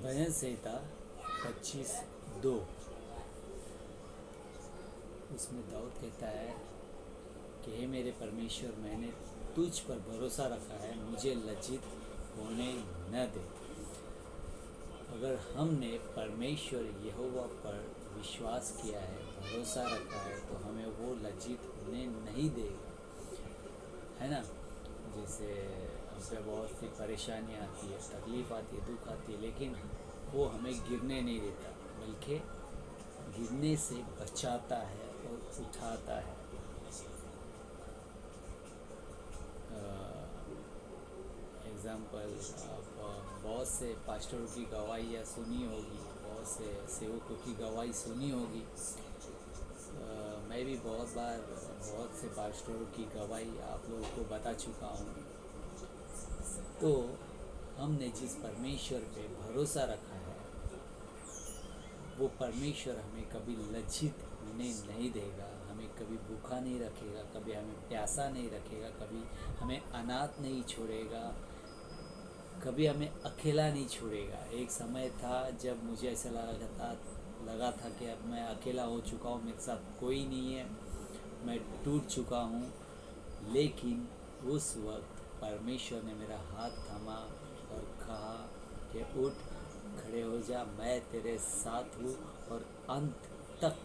भजन संहिता 25:2 उसमें दाऊद कहता है कि हे मेरे परमेश्वर, मैंने तुझ पर भरोसा रखा है, मुझे लज्जित होने न दे। अगर हमने परमेश्वर यहोवा पर विश्वास किया है, भरोसा रखा है, तो हमें वो लज्जित होने नहीं देगा, है ना। जैसे हम पे बहुत सी परेशानियाँ आती है, तकलीफ़ आती है, दुख आती है, लेकिन वो हमें गिरने नहीं देता, बल्कि गिरने से बचाता है और उठाता है। एग्ज़ाम्पल, आप बहुत से पास्टरों की गवाहियाँ सुनी होगी, बहुत से सेवकों की गवाही सुनी होगी। मैं भी बहुत बार बहुत से पास्टरों की गवाही आप लोगों को बता चुका हूँ। तो हमने जिस परमेश्वर पे भरोसा रखा है, वो परमेश्वर हमें कभी लज्जित होने नहीं देगा, हमें कभी भूखा नहीं रखेगा, कभी हमें प्यासा नहीं रखेगा, कभी हमें अनाथ नहीं छोड़ेगा, कभी हमें अकेला नहीं छोड़ेगा। एक समय था जब मुझे ऐसा लगा था कि अब मैं अकेला हो चुका हूँ, मेरे साथ कोई नहीं है, मैं टूट चुका हूँ। लेकिन उस वक्त परमेश्वर ने मेरा हाथ थामा और कहा कि उठ, खड़े हो जा, मैं तेरे साथ हूँ और अंत तक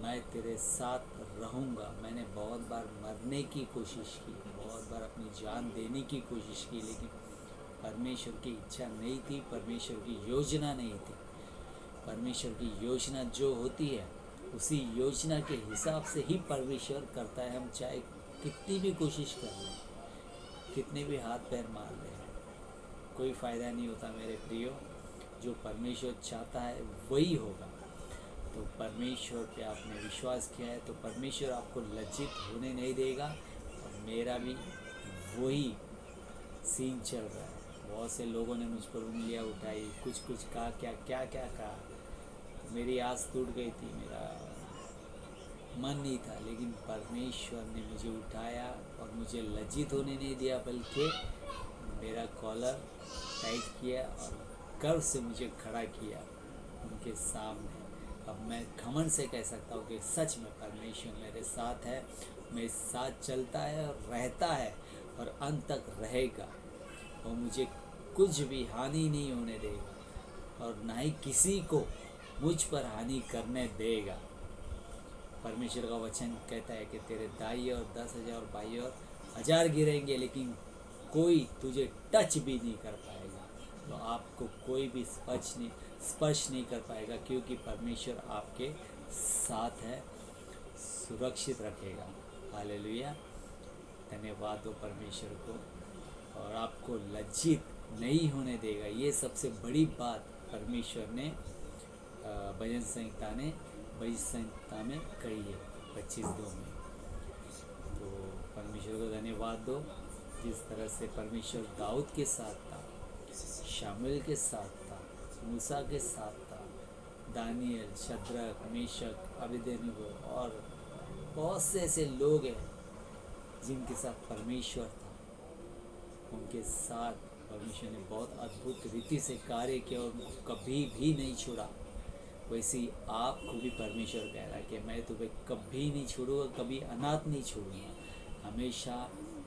मैं तेरे साथ रहूँगा। मैंने बहुत बार मरने की कोशिश की, बहुत बार अपनी जान देने की कोशिश की, लेकिन परमेश्वर की इच्छा नहीं थी, परमेश्वर की योजना नहीं थी। परमेश्वर की योजना जो होती है, उसी योजना के हिसाब से ही परमेश्वर करता है। हम चाहे कितनी भी कोशिश कर लें, कितने भी हाथ पैर मार लें, कोई फ़ायदा नहीं होता मेरे प्रियो। जो परमेश्वर चाहता है वही होगा। तो परमेश्वर पे आपने विश्वास किया है, तो परमेश्वर आपको लज्जित होने नहीं देगा। और मेरा भी वही सीन चल रहा है। बहुत से लोगों ने मुझ पर उंगलियां उठाई, कुछ कहा, क्या कहा। तो मेरी आस टूट गई थी, मेरा मन नहीं था, लेकिन परमेश्वर ने मुझे उठाया और मुझे लज्जित होने नहीं दिया, बल्कि मेरा कॉलर टाइट किया और गर्व से मुझे खड़ा किया उनके सामने। अब मैं घमंड से कह सकता हूँ कि सच में परमेश्वर मेरे साथ है, मेरे साथ चलता है और रहता है और अंत तक रहेगा। और मुझे कुछ भी हानि नहीं होने देगा और ना ही किसी को मुझ पर हानि करने देगा। परमेश्वर का वचन कहता है कि तेरे दाई और 10,000 और बाई और 1,000 गिरेंगे, लेकिन कोई तुझे टच भी नहीं कर पाएगा। तो आपको कोई भी स्पर्श नहीं कर पाएगा, क्योंकि परमेश्वर आपके साथ है, सुरक्षित रखेगा। हालेलुया, धन्यवाद हो परमेश्वर को। और आपको लज्जित नहीं होने देगा। ये सबसे बड़ी बात परमेश्वर ने भजन संहिता में कही है 25:2 में। तो परमेश्वर को धन्यवाद दो, जिस तरह से परमेश्वर दाऊद के साथ था, शामुएल के साथ था, मूसा के साथ था, दानियल, शद्रक, मेशक, अबेदनगो और बहुत से ऐसे लोग हैं जिनके साथ परमेश्वर था। उनके साथ परमेश्वर ने बहुत अद्भुत रीति से कार्य किया और उनको कभी भी नहीं छोड़ा। वैसे ही आपको भी परमेश्वर कह रहा है कि मैं तुम्हें कभी नहीं छोड़ूंगा, कभी अनाथ नहीं छोड़ूंगा, हमेशा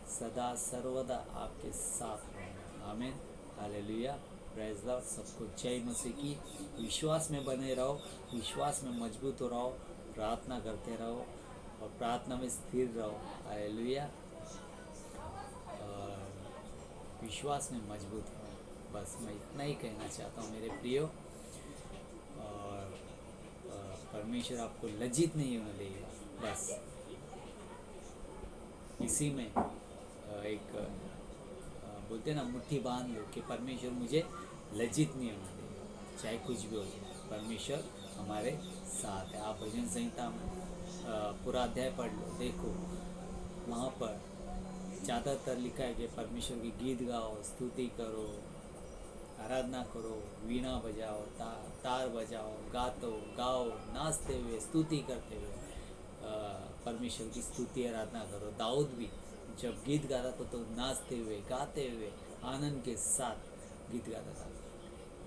सदा सर्वदा आपके साथ रहूँगा। आमीन, हालेलुया, प्रेज़ लॉर्ड। सबको जय मसीह की। विश्वास में बने रहो, विश्वास में मजबूत हो रहो, प्रार्थना करते रहो और प्रार्थना में स्थिर रहो। हालेलुया, विश्वास में मजबूत हो। बस मैं इतना ही कहना चाहता हूँ मेरे प्रियो। और परमेश्वर आपको लज्जित नहीं होने देगा। बस इसी में एक बोलते ना, मुट्ठी बांध लो कि परमेश्वर मुझे लज्जित नहीं होने देगा, चाहे कुछ भी हो जाए, परमेश्वर हमारे साथ है। आप भजन संहिता में पूरा अध्याय पढ़ लो, देखो वहाँ पर ज़्यादातर लिखा है कि परमेश्वर की गीत गाओ, स्तुति करो, आराधना करो, वीणा बजाओ, तार बजाओ, गाओ, नाचते हुए, स्तुति करते हुए परमेश्वर की स्तुति आराधना करो। दाऊद भी जब गीत गाता था तो नाचते हुए, गाते हुए, आनंद के साथ गीत गाता था।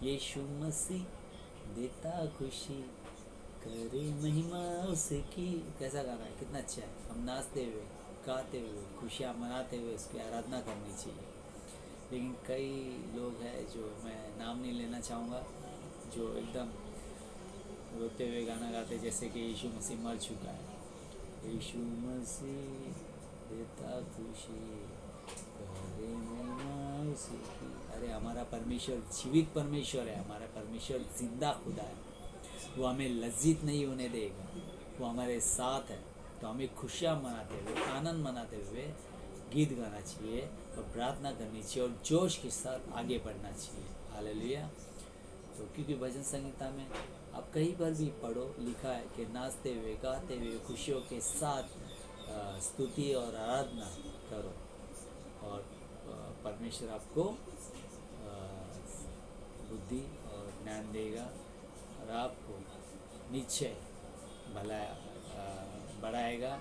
यीशु मसीह देता खुशी, करे महिमा उसकी। कैसा गाना है, कितना अच्छा है। हम नाचते हुए, गाते हुए, खुशियाँ मनाते हुए उसकी आराधना करनी चाहिए। लेकिन कई लोग हैं, जो मैं नाम नहीं लेना चाहूँगा, जो एकदम रोते हुए गाना गाते, जैसे कि यीशु मसीह मर चुका है। यीशु मसीह देता खुशी, करे महिमा उसकी। अरे हमारा परमेश्वर जीवित परमेश्वर है, हमारा परमेश्वर जिंदा खुदा है। वो हमें लज्जित नहीं होने देगा, वो हमारे साथ है। तो हमें खुशियाँ मनाते हुए, आनंद मनाते हुए गीत गाना चाहिए और प्रार्थना करनी चाहिए और जोश के साथ आगे बढ़ना चाहिए। हालेलुया। तो क्योंकि भजन संहिता में आप कहीं पर भी पढ़ो, लिखा है कि नाचते हुए, गाते हुए, खुशियों के साथ स्तुति और आराधना करो, और परमेश्वर आपको बुद्धि और ज्ञान देगा और आपको निश्चय भला बढ़ाएगा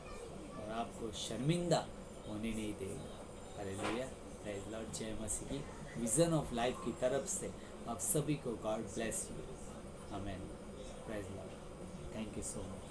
और आपको शर्मिंदा होने नहीं देगा। Hallelujah, praise Lord. जय मसीह की विज़न ऑफ लाइफ की तरफ से आप सभी को God bless you, amen, praise Lord, thank you so much.